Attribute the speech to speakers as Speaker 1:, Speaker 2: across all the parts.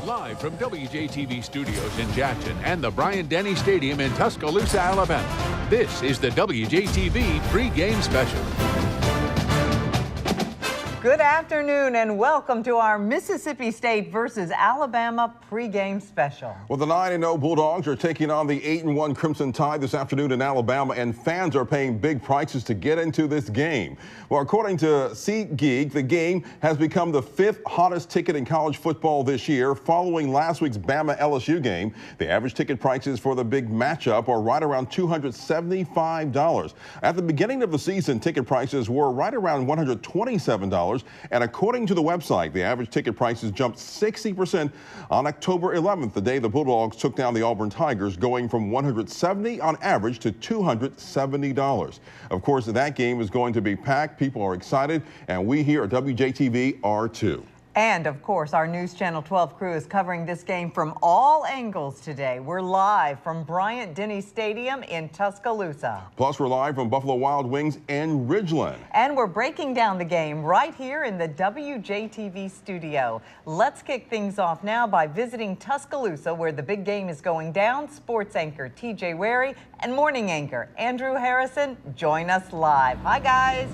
Speaker 1: Live from WJTV Studios in Jackson and the Bryant-Denny Stadium in Tuscaloosa, Alabama, this is the WJTV pregame special.
Speaker 2: Good afternoon and welcome to our Mississippi State versus Alabama pregame special.
Speaker 3: Well, the 9-0 Bulldogs are taking on the 8-1 Crimson Tide this afternoon in Alabama, and fans are paying big prices to get into this game. Well, according to SeatGeek, the game has become the 5th hottest ticket in college football this year, following last week's Bama LSU game. The average ticket prices for the big matchup are right around $275. At the beginning of the season, ticket prices were right around $127. And according to the website, the average ticket prices jumped 60% on October 11th, the day the Bulldogs took down the Auburn Tigers, going from $170 on average to $270. Of course, that game is going to be packed. People are excited, and we here at WJTV are too.
Speaker 2: And of course, our News Channel 12 crew is covering this game from all angles today. We're live from Bryant-Denny Stadium in Tuscaloosa.
Speaker 3: Plus, we're live from Buffalo Wild Wings and Ridgeland.
Speaker 2: And we're breaking down the game right here in the WJTV studio. Let's kick things off now by visiting Tuscaloosa, where the big game is going down. Sports anchor TJ Wary and morning anchor Andrew Harrison join us live. Hi, guys.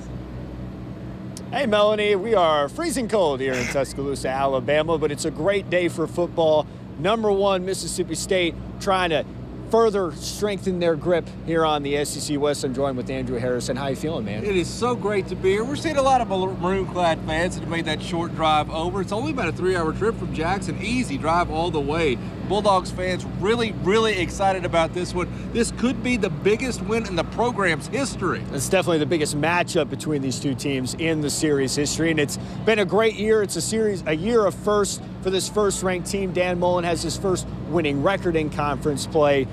Speaker 4: Hey, Melanie, we are freezing cold here in Tuscaloosa, Alabama, but it's a great day for football. #1 Mississippi State trying to further strengthen their grip here on the SEC West. I'm joined with Andrew Harrison. How you feeling, man?
Speaker 5: It is so great to be here. We're seeing a lot of maroon-clad fans that have made that short drive over. It's only about a 3-hour trip from Jackson. Easy drive all the way. Bulldogs fans really, really excited about this one. This could be the biggest win in the program's history.
Speaker 4: It's definitely the biggest matchup between these two teams in the series history, and it's been a great year. It's a year of first for this first-ranked team. Dan Mullen has his first winning record in conference play.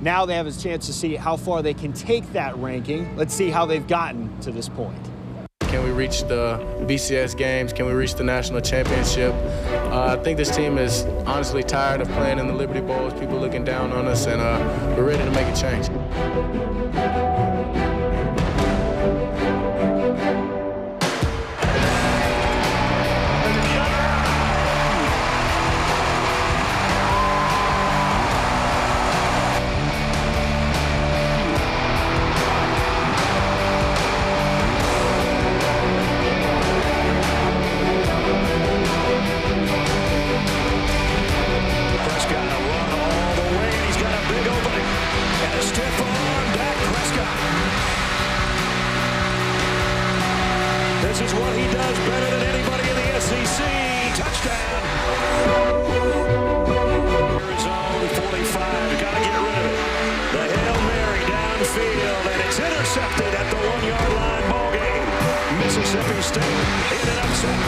Speaker 4: Now they have a chance to see how far they can take that ranking. Let's see how they've gotten to this point.
Speaker 6: Can we reach the BCS games? Can we reach the national championship? I think this team is honestly tired of playing in the Liberty Bowls, people looking down on us, and we're ready to make a change.
Speaker 7: This is what he does better than anybody in the SEC. Touchdown. Zone 45. Got to get rid of it. The Hail Mary downfield, and it's intercepted at the 1-yard line. Ball game. Mississippi State in an upset.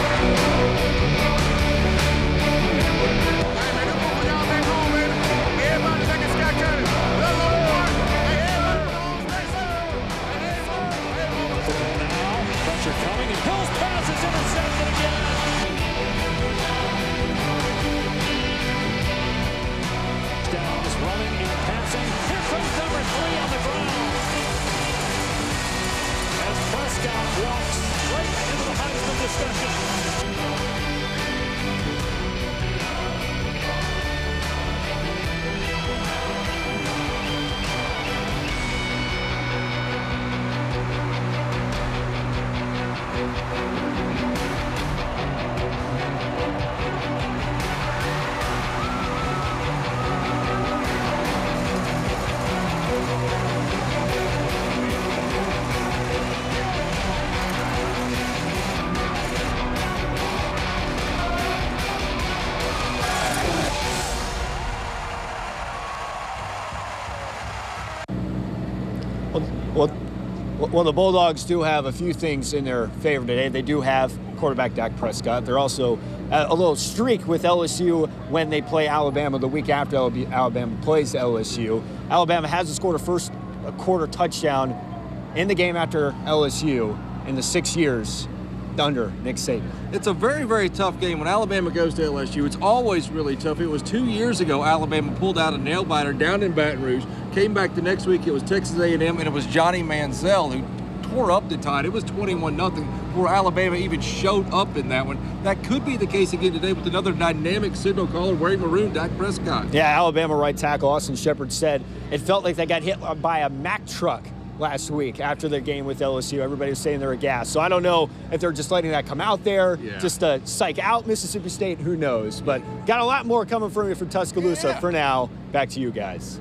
Speaker 7: Coming, and Hill's pass is intercepted again. Down is running and passing. Here comes number 3 on the ground. As Prescott walks right into the Heisman discussion.
Speaker 4: Well, the Bulldogs do have a few things in their favor today. They do have quarterback Dak Prescott. They're also a little streak with LSU when they play Alabama the week after Alabama plays LSU. Alabama hasn't scored a quarter touchdown in the game after LSU in the 6 years under Nick Saban.
Speaker 5: It's a very, very tough game. When Alabama goes to LSU, it's always really tough. It was 2 years ago Alabama pulled out a nail-biter down in Baton Rouge. Came back the next week, it was Texas A&M, and it was Johnny Manziel who before Upton tied. It was 21-0 before Alabama even showed up in that one. That could be the case again today with another dynamic signal caller wearing maroon, Dak Prescott.
Speaker 4: Yeah, Alabama right tackle Austin Shepard said it felt like they got hit by a Mack truck last week after their game with LSU. Everybody was saying they were gassed. So I don't know if they're just letting that come out there, just to psych out Mississippi State. Who knows? But got a lot more coming from you from Tuscaloosa. Yeah. For now, back to you guys.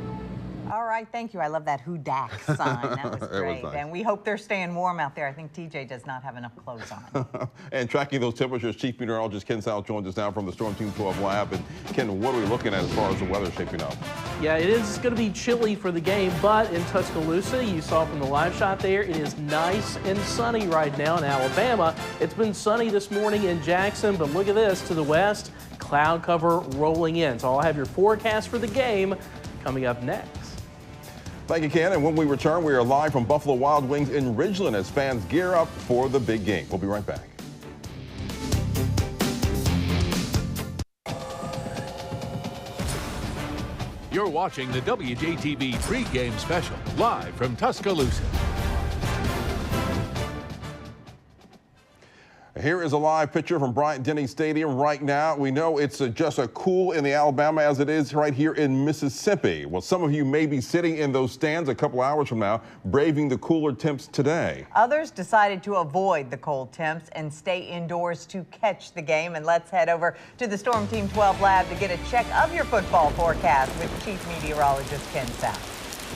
Speaker 2: All right, thank you. I love that Who Dak sign. That was great.
Speaker 3: Was nice.
Speaker 2: And we hope they're staying warm out there. I think TJ does not have enough clothes on.
Speaker 3: And tracking those temperatures, Chief Meteorologist Ken South joins us now from the Storm Team 12 lab. And Ken, what are we looking at as far as the weather shaping up?
Speaker 8: Yeah, it is going to be chilly for the game, but in Tuscaloosa, you saw from the live shot there, it is nice and sunny right now in Alabama. It's been sunny this morning in Jackson, but look at this to the west, cloud cover rolling in. So I'll have your forecast for the game coming up next.
Speaker 3: Thank you, Ken. And when we return, we are live from Buffalo Wild Wings in Ridgeland as fans gear up for the big game. We'll be right back.
Speaker 1: You're watching the WJTV pregame special live from Tuscaloosa.
Speaker 3: Here is a live picture from Bryant-Denny Stadium right now. We know it's just as cool in the Alabama as it is right here in Mississippi. Well, some of you may be sitting in those stands a couple hours from now, braving the cooler temps today.
Speaker 2: Others decided to avoid the cold temps and stay indoors to catch the game. And let's head over to the Storm Team 12 lab to get a check of your football forecast with Chief Meteorologist Ken South.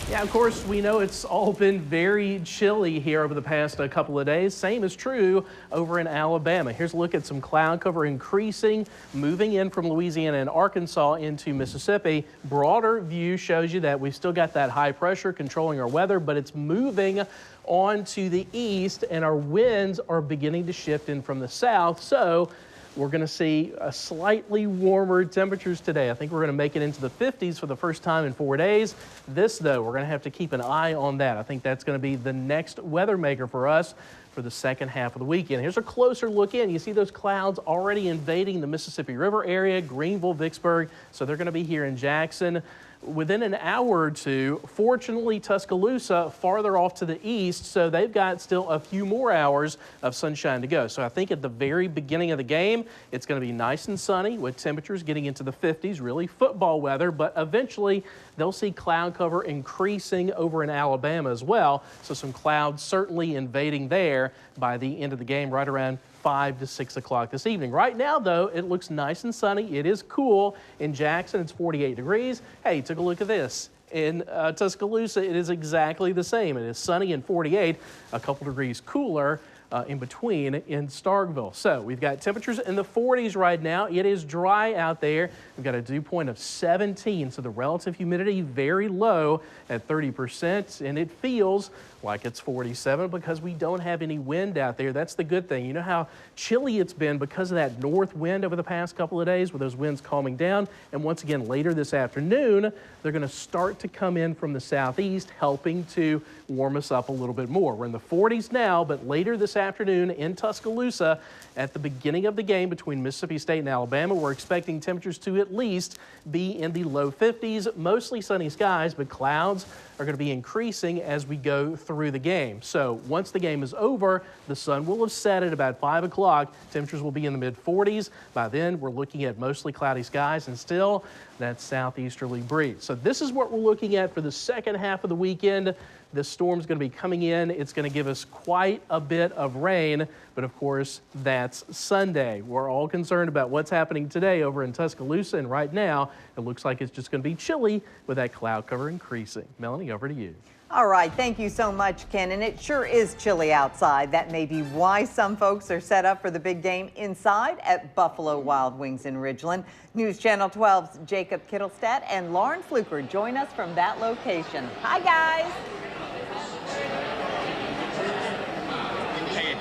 Speaker 8: Yeah, of course, we know it's all been very chilly here over the past couple of days. Same is true over in Alabama. Here's a look at some cloud cover increasing, moving in from Louisiana and Arkansas into Mississippi. Broader view shows you that we've still got that high pressure controlling our weather, but it's moving on to the east, and our winds are beginning to shift in from the south. So we're going to see a slightly warmer temperatures today. I think we're going to make it into the 50s for the first time in 4 days. This, though, we're going to have to keep an eye on that. I think that's going to be the next weather maker for us for the second half of the weekend. Here's a closer look in. You see those clouds already invading the Mississippi River area, Greenville, Vicksburg. So they're going to be here in Jackson within an hour or two. Fortunately, Tuscaloosa farther off to the east, so they've got still a few more hours of sunshine to go. So I think at the very beginning of the game, it's going to be nice and sunny with temperatures getting into the 50s, really football weather, but eventually they'll see cloud cover increasing over in Alabama as well. So some clouds certainly invading there by the end of the game, right around 5 to 6 o'clock this evening. Right now, though, it looks nice and sunny. It is cool. In Jackson, it's 48 degrees. Hey, take a look at this. In Tuscaloosa, it is exactly the same. It is sunny and 48, a couple degrees cooler in between in Starkville. So we've got temperatures in the 40s right now. It is dry out there. We've got a dew point of 17, so the relative humidity very low at 30%, and it feels like it's 47 because we don't have any wind out there. That's the good thing. You know how chilly it's been because of that north wind over the past couple of days with those winds calming down. And once again, later this afternoon, they're going to start to come in from the southeast, helping to warm us up a little bit more. We're in the 40s now, but later this afternoon in Tuscaloosa, at the beginning of the game between Mississippi State and Alabama, we're expecting temperatures to at least be in the low 50s, mostly sunny skies, but clouds are going to be increasing as we go through the game. So once the game is over, the sun will have set at about 5 o'clock. Temperatures will be in the mid-40s. By then, we're looking at mostly cloudy skies and still that southeasterly breeze. So this is what we're looking at for the second half of the weekend. This storm's going to be coming in. It's going to give us quite a bit of rain, but of course, that's Sunday. We're all concerned about what's happening today over in Tuscaloosa, and right now, it looks like it's just going to be chilly with that cloud cover increasing. Melanie, over to you.
Speaker 2: All right, thank you so much, Ken. And it sure is chilly outside. That may be why some folks are set up for the big game inside at Buffalo Wild Wings in Ridgeland. News Channel 12's Jacob Kittelstadt and Lauren Fluker join us from that location. Hi, guys.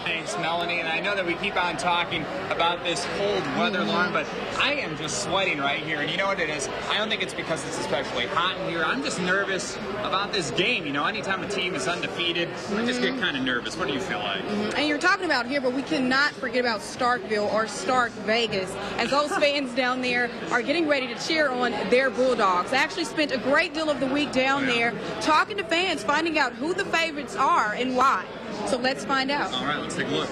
Speaker 9: Thanks, Melanie. And I know that we keep on talking about this cold weather, Lauren, but I am just sweating right here. And you know what it is? I don't think it's because it's especially hot in here. I'm just nervous about this game. You know, anytime a team is undefeated, I just get kind of nervous. What do you feel like?
Speaker 10: And you're talking about here, but we cannot forget about Starkville or Stark Vegas, as those fans down there are getting ready to cheer on their Bulldogs. I actually spent a great deal of the week down there talking to fans, finding out who the favorites are and why. So let's find out.
Speaker 9: All right, let's take a look.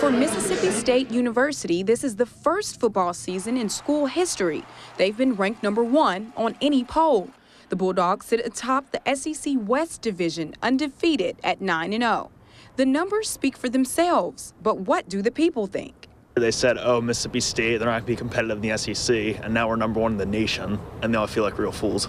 Speaker 10: For Mississippi State University, this is the first football season in school history they've been ranked #1 on any poll. The Bulldogs sit atop the SEC West Division, undefeated at 9-0. The numbers speak for themselves, but what do the people think?
Speaker 11: They said, oh, Mississippi State, they're not going to be competitive in the SEC, and now we're #1 in the nation, and now I feel like real fools.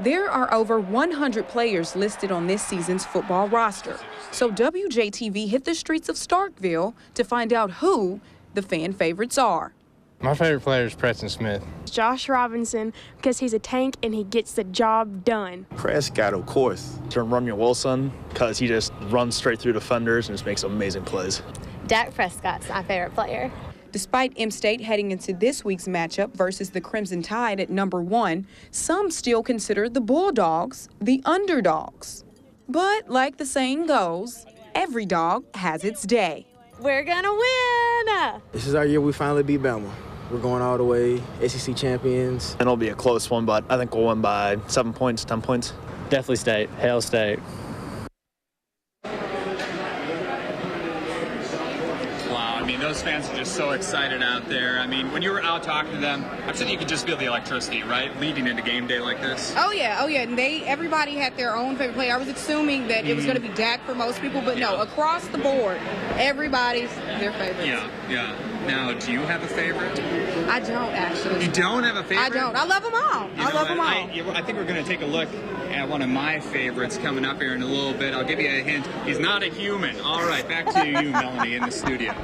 Speaker 10: There are over 100 players listed on this season's football roster. So WJTV hit the streets of Starkville to find out who the fan favorites are.
Speaker 12: My favorite player is Preston Smith.
Speaker 13: Josh Robinson, because he's a tank and he gets the job done.
Speaker 11: Prescott, of course. Romeo Wilson, because he just runs straight through defenders and just makes amazing plays.
Speaker 14: Dak Prescott's my favorite player.
Speaker 10: Despite M-State heading into this week's matchup versus the Crimson Tide at #1, some still consider the Bulldogs the underdogs. But like the saying goes, every dog has its day.
Speaker 13: We're gonna win!
Speaker 15: This is our year we finally beat Bama. We're going all the way, SEC champions.
Speaker 11: And it'll be a close one, but I think we'll win by 7 points, 10 points.
Speaker 12: Definitely State. Hail State.
Speaker 9: I mean, those fans are just so excited out there. I mean, when you were out talking to them, I'm sure you could just feel the electricity, right? Leading into game day like this.
Speaker 10: Oh yeah. And everybody had their own favorite player. I was assuming that it was going to be Dak for most people, but no, across the board, everybody's their favorite.
Speaker 9: Yeah. Now, do you have a favorite?
Speaker 10: I don't actually.
Speaker 9: You don't have a favorite?
Speaker 10: I don't. I love them all. I love them all.
Speaker 9: I think we're going to take a look at one of my favorites coming up here in a little bit. I'll give you a hint. He's not a human. All right, back to you, Melanie, in the studio.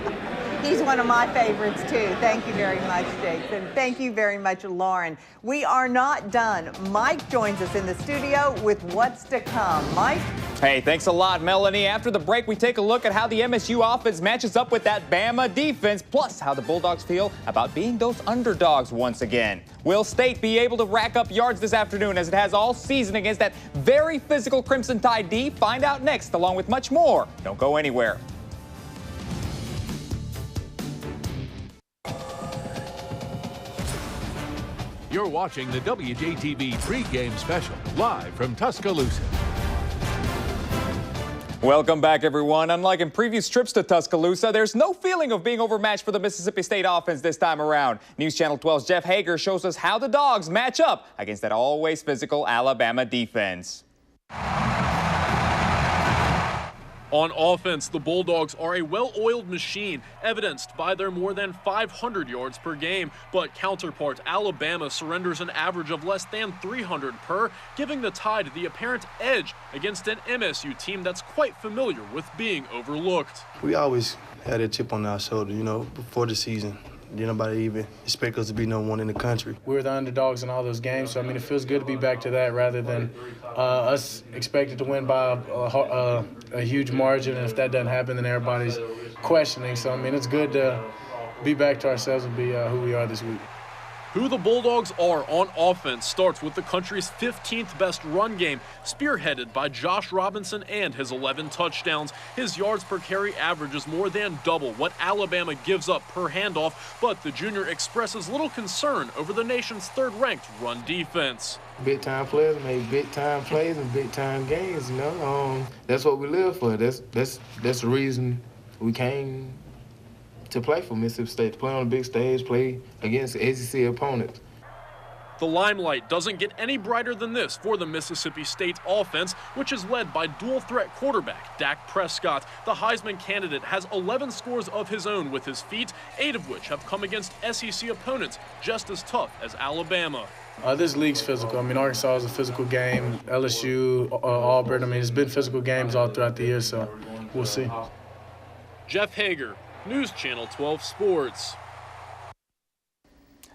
Speaker 2: He's one of my favorites, too. Thank you very much, Jason. Thank you very much, Lauren. We are not done. Mike joins us in the studio with what's to come. Mike?
Speaker 16: Hey, thanks a lot, Melanie. After the break, we take a look at how the MSU offense matches up with that Bama defense, plus how the Bulldogs feel about being those underdogs once again. Will State be able to rack up yards this afternoon as it has all season against that very physical Crimson Tide D? Find out next, along with much more. Don't go anywhere.
Speaker 1: You're watching the WJTV pregame special, live from Tuscaloosa.
Speaker 16: Welcome back, everyone. Unlike in previous trips to Tuscaloosa, there's no feeling of being overmatched for the Mississippi State offense this time around. News Channel 12's Jeff Hager shows us how the Dogs match up against that always physical Alabama defense.
Speaker 17: On offense, the Bulldogs are a well-oiled machine, evidenced by their more than 500 yards per game. But counterpart Alabama surrenders an average of less than 300 per, giving the Tide the apparent edge against an MSU team that's quite familiar with being overlooked.
Speaker 18: We always had a chip on our shoulder, before the season. Nobody even expect us to be #1 in the country.
Speaker 6: We were the underdogs in all those games, so, it feels good to be back to that rather than us expected to win by a huge margin, and if that doesn't happen, then everybody's questioning. So, it's good to be back to ourselves and be who we are this week.
Speaker 17: Who the Bulldogs are on offense starts with the country's 15th best run game, spearheaded by Josh Robinson and his 11 touchdowns. His yards per carry average is more than double what Alabama gives up per handoff, but the junior expresses little concern over the nation's third-ranked run defense.
Speaker 18: Big-time players make big-time plays and big-time games, That's what we live for. That's the reason we came to play for Mississippi State, to play on a big stage, play against SEC opponents.
Speaker 17: The limelight doesn't get any brighter than this for the Mississippi State offense, which is led by dual-threat quarterback Dak Prescott. The Heisman candidate has 11 scores of his own with his feet, 8 of which have come against SEC opponents just as tough as Alabama.
Speaker 6: This league's physical. Arkansas is a physical game. LSU, Auburn. It's been physical games all throughout the year, so we'll see.
Speaker 17: Jeff Hager, News Channel 12 Sports.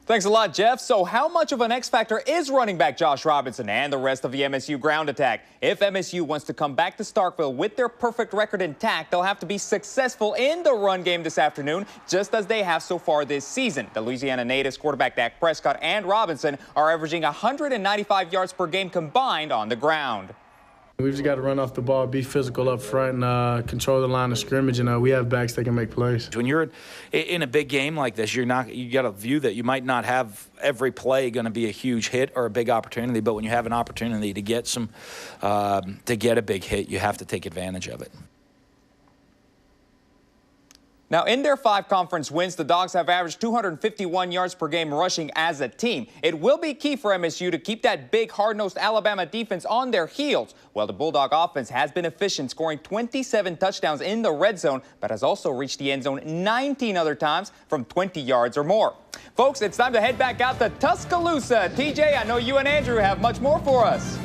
Speaker 16: Thanks a lot, Jeff. So how much of an X factor is running back Josh Robinson and the rest of the MSU ground attack? If MSU wants to come back to Starkville with their perfect record intact, they'll have to be successful in the run game this afternoon, just as they have so far this season. The Louisiana natives quarterback Dak Prescott and Robinson are averaging 195 yards per game combined on the ground.
Speaker 6: We've just got to run off the ball, be physical up front, and control the line of scrimmage, and we have backs that can make plays.
Speaker 19: When you're in a big game like this, you got a view that you might not have every play going to be a huge hit or a big opportunity, but when you have an opportunity to get a big hit, you have to take advantage of it.
Speaker 16: Now, in their 5 conference wins, the Dogs have averaged 251 yards per game rushing as a team. It will be key for MSU to keep that big, hard-nosed Alabama defense on their heels. Well, the Bulldog offense has been efficient, scoring 27 touchdowns in the red zone, but has also reached the end zone 19 other times from 20 yards or more. Folks, it's time to head back out to Tuscaloosa. TJ, I know you and Andrew have much more for us.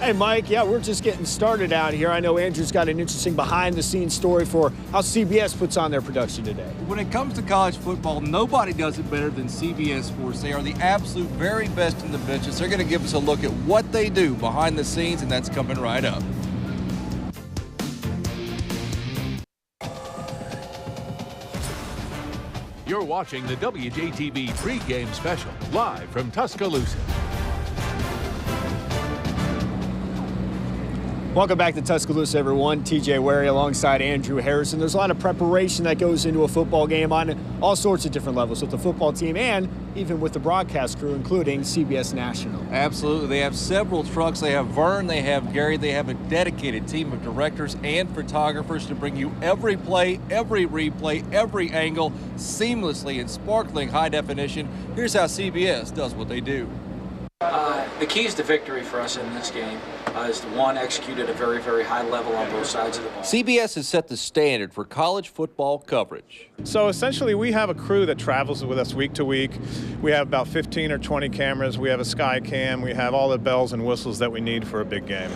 Speaker 4: Hey, Mike, yeah, we're just getting started out here. I know Andrew's got an interesting behind-the-scenes story for how CBS puts on their production today.
Speaker 5: When it comes to college football, nobody does it better than CBS Sports. They are the absolute very best in the business. They're going to give us a look at what they do behind the scenes, and that's coming right up.
Speaker 1: You're watching the WJTV pregame special, live from Tuscaloosa.
Speaker 4: Welcome back to Tuscaloosa, everyone. TJ Wary alongside Andrew Harrison. There's a lot of preparation that goes into a football game on all sorts of different levels with the football team and even with the broadcast crew, including CBS National.
Speaker 5: Absolutely. They have several trucks. They have Vern, they have Gary. They have a dedicated team of directors and photographers to bring you every play, every replay, every angle seamlessly in sparkling high definition. Here's how CBS does what they do.
Speaker 19: The keys to victory for us in this game is to, one, execute at a very, very high level on both sides of the ball.
Speaker 5: CBS has set the standard for college football coverage.
Speaker 20: So essentially we have a crew that travels with us week to week. We have about 15 or 20 cameras. We have a sky cam. We have all the bells and whistles that we need for a big game.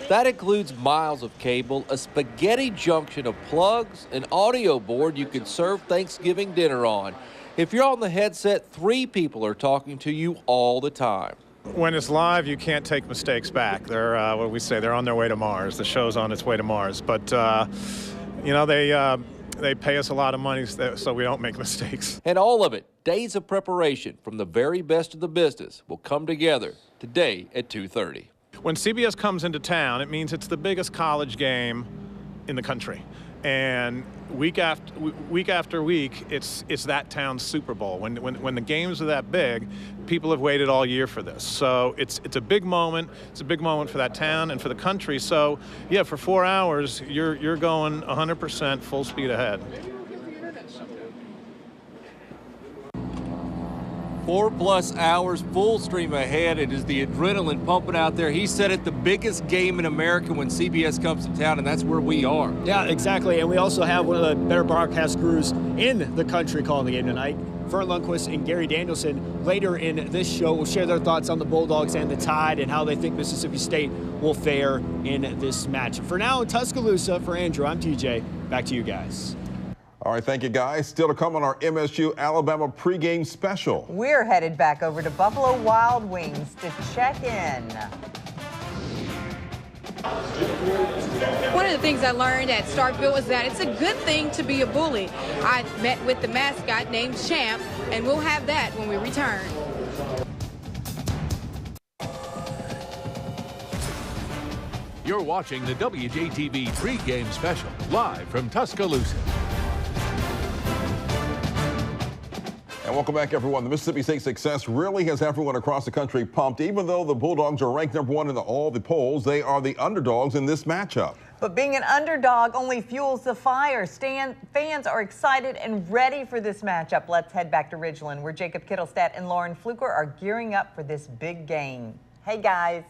Speaker 5: That includes miles of cable, a spaghetti junction of plugs, an audio board you can serve Thanksgiving dinner on. If you're on the headset, 3 people are talking to you all the time.
Speaker 20: When it's live, you can't take mistakes back. They're, what we say, they're on their way to Mars. The show's on its way to Mars. But, you know, they pay us a lot of money so we don't make mistakes.
Speaker 5: And all of it, days of preparation from the very best of the business, will come together today at 2:30.
Speaker 20: When CBS comes into town, it means it's the biggest college game in the country. And week after week, it's that town's Super Bowl. When the games are that big, people have waited all year for this. So it's a big moment. It's a big moment for that town and for the country. So yeah, for 4 hours, you're going 100% full speed ahead.
Speaker 5: 4+ hours, full stream ahead. It is the adrenaline pumping out there. He said it, the biggest game in America when CBS comes to town, and that's where we are.
Speaker 4: Yeah, exactly. And we also have one of the better broadcast crews in the country calling the game tonight. Vern Lundquist and Gary Danielson later in this show will share their thoughts on the Bulldogs and the Tide and how they think Mississippi State will fare in this match. For now, in Tuscaloosa, for Andrew, I'm TJ. Back to you guys.
Speaker 3: All right, thank you, guys. Still to come on our MSU Alabama pregame special.
Speaker 2: We're headed back over to Buffalo Wild Wings to check in.
Speaker 10: One of the things I learned at Starkville was that it's a good thing to be a bully. I met with the mascot named Champ, and we'll have that when we return.
Speaker 1: You're watching the WJTV pregame special, live from Tuscaloosa.
Speaker 3: And welcome back, everyone. The Mississippi State success really has everyone across the country pumped. Even though the Bulldogs are ranked #1 in all the polls, they are the underdogs in this matchup.
Speaker 2: But being an underdog only fuels the fire. Fans are excited and ready for this matchup. Let's head back to Ridgeland, where Jacob Kittelstadt and Lauren Fluker are gearing up for this big game. Hey, guys.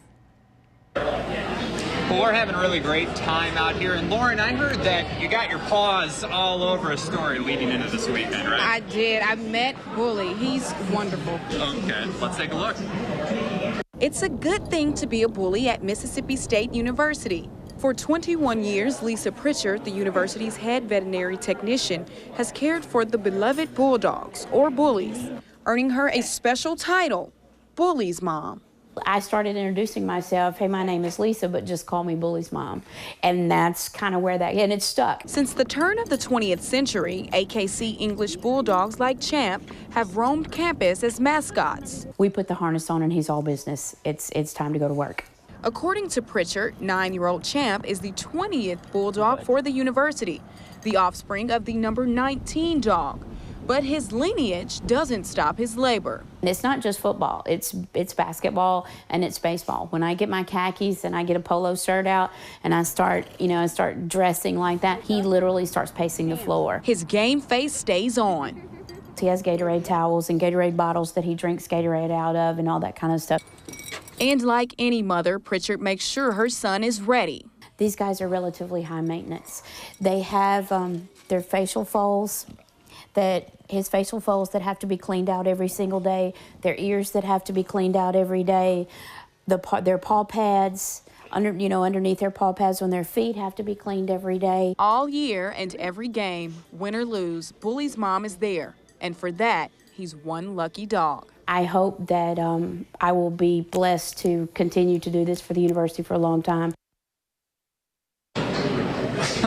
Speaker 9: Well, we're having a really great time out here. And Lauren, I heard that you got your paws all over a story leading into this weekend, right?
Speaker 10: I did. I met Bully. He's wonderful.
Speaker 9: Okay, let's take a look.
Speaker 10: It's a good thing to be a bully at Mississippi State University. For 21 years, Lisa Pritchard, the university's head veterinary technician, has cared for the beloved Bulldogs, or bullies, earning her a special title, Bully's Mom.
Speaker 21: I started introducing myself, hey, my name is Lisa, but just call me Bully's Mom. And that's kind of where and it stuck.
Speaker 10: Since the turn of the 20th century, AKC English Bulldogs like Champ have roamed campus as mascots.
Speaker 21: We put the harness on and he's all business. It's time to go to work.
Speaker 10: According to Pritchard, 9-year-old Champ is the 20th Bulldog for the university, the offspring of the number 19 dog. but his lineage doesn't stop his labor.
Speaker 21: It's not just football, it's basketball and it's baseball. When I get my khakis and I get a polo shirt out and I start dressing like that, he literally starts pacing the floor.
Speaker 10: His game face stays on.
Speaker 21: He has Gatorade towels and Gatorade bottles that he drinks Gatorade out of and all that kind of stuff.
Speaker 10: And like any mother, Pritchard makes sure her son is ready.
Speaker 21: These guys are relatively high maintenance. They have their facial folds, his facial folds that have to be cleaned out every single day, their ears that have to be cleaned out every day, their paw pads, underneath their paw pads on their feet have to be cleaned every day.
Speaker 10: All year and every game, win or lose, Bully's mom is there. And for that, he's one lucky dog.
Speaker 21: I hope that I will be blessed to continue to do this for the university for a long time.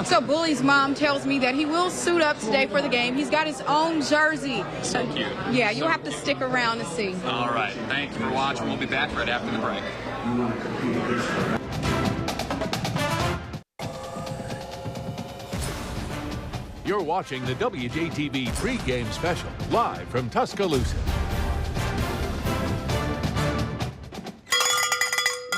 Speaker 10: So Bully's mom tells me that he will suit up today for the game. He's got his own jersey.
Speaker 9: So cute.
Speaker 10: Yeah, you'll have to stick around to see.
Speaker 9: All right. Thank you for watching. We'll be back right after the break.
Speaker 1: You're watching the WJTV pregame special, live from Tuscaloosa.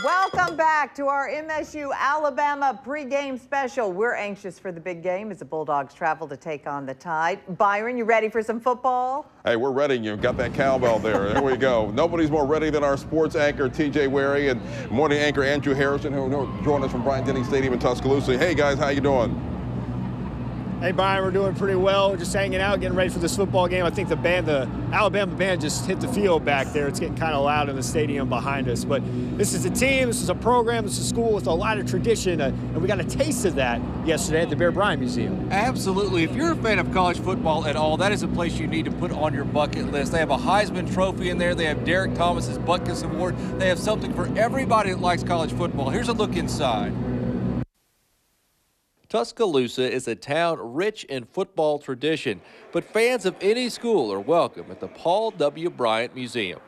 Speaker 2: Welcome back to our MSU Alabama pregame special. We're anxious for the big game as the Bulldogs travel to take on the Tide. Byron, you ready for some football?
Speaker 3: Hey, we're ready. You've got that cowbell there. There we go. Nobody's more ready than our sports anchor, TJ Wary, and morning anchor Andrew Harrison, who joined us from Bryant-Denny Stadium in Tuscaloosa. Hey, guys, how you doing?
Speaker 4: Hey, Brian, we're doing pretty well. We're just hanging out, getting ready for this football game. I think the Alabama band just hit the field back there. It's getting kind of loud in the stadium behind us. But this is a team, this is a program, this is a school with a lot of tradition, and we got a taste of that yesterday at the Bear Bryant Museum.
Speaker 5: Absolutely. If you're a fan of college football at all, that is a place you need to put on your bucket list. They have a Heisman Trophy in there. They have Derek Thomas's Butkus Award. They have something for everybody that likes college football. Here's a look inside. Tuscaloosa is a town rich in football tradition, but fans of any school are welcome at the Paul W. Bryant Museum.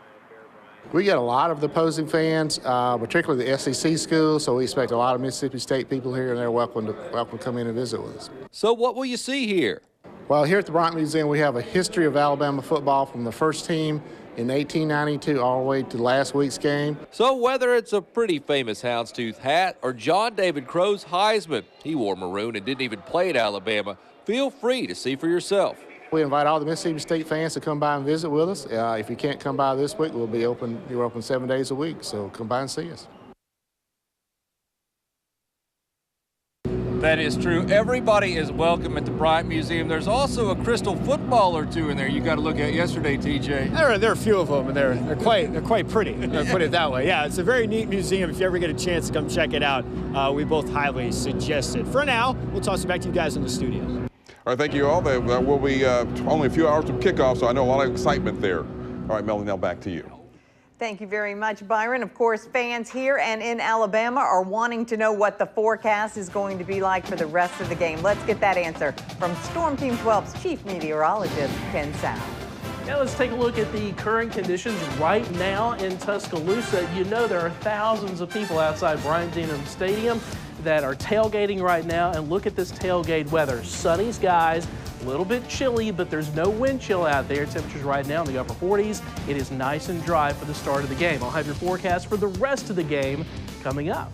Speaker 7: We get a lot of the opposing fans, particularly the SEC schools, so we expect a lot of Mississippi State people here, and they're welcome to come in and visit with us.
Speaker 5: So what will you see here?
Speaker 7: Well, here at the Bryant Museum, we have a history of Alabama football from the first team in 1892 all the way to last week's game.
Speaker 5: So whether it's a pretty famous houndstooth hat or John David Crow's Heisman, he wore maroon and didn't even play at Alabama, feel free to see for yourself.
Speaker 7: We invite all the Mississippi State fans to come by and visit with us. If you can't come by this week, we'll be open. We're open 7 days a week, so come by and see us.
Speaker 5: That is true. Everybody is welcome at the Bryant Museum. There's also a crystal football or two in there you got to look at yesterday, TJ.
Speaker 4: There are a few of them, and they're quite pretty. Put it that way. Yeah, it's a very neat museum. If you ever get a chance to come check it out, we both highly suggest it. For now, we'll toss it back to you guys in the studio.
Speaker 3: All right, thank you all. There will be only a few hours from kickoff, so I know a lot of excitement there. All right, Melanie, now back to you.
Speaker 2: Thank you very much, Byron. Of course, fans here and in Alabama are wanting to know what the forecast is going to be like for the rest of the game. Let's get that answer from Storm Team 12's chief meteorologist, Ken Sound.
Speaker 8: Now let's take a look at the current conditions right now in Tuscaloosa. You know there are thousands of people outside Bryant-Denny Stadium that are tailgating right now, and look at this tailgate weather. Sunny skies, a little bit chilly, but there's no wind chill out there. Temperatures right now in the upper 40s. It is nice and dry for the start of the game. I'll have your forecast for the rest of the game coming up.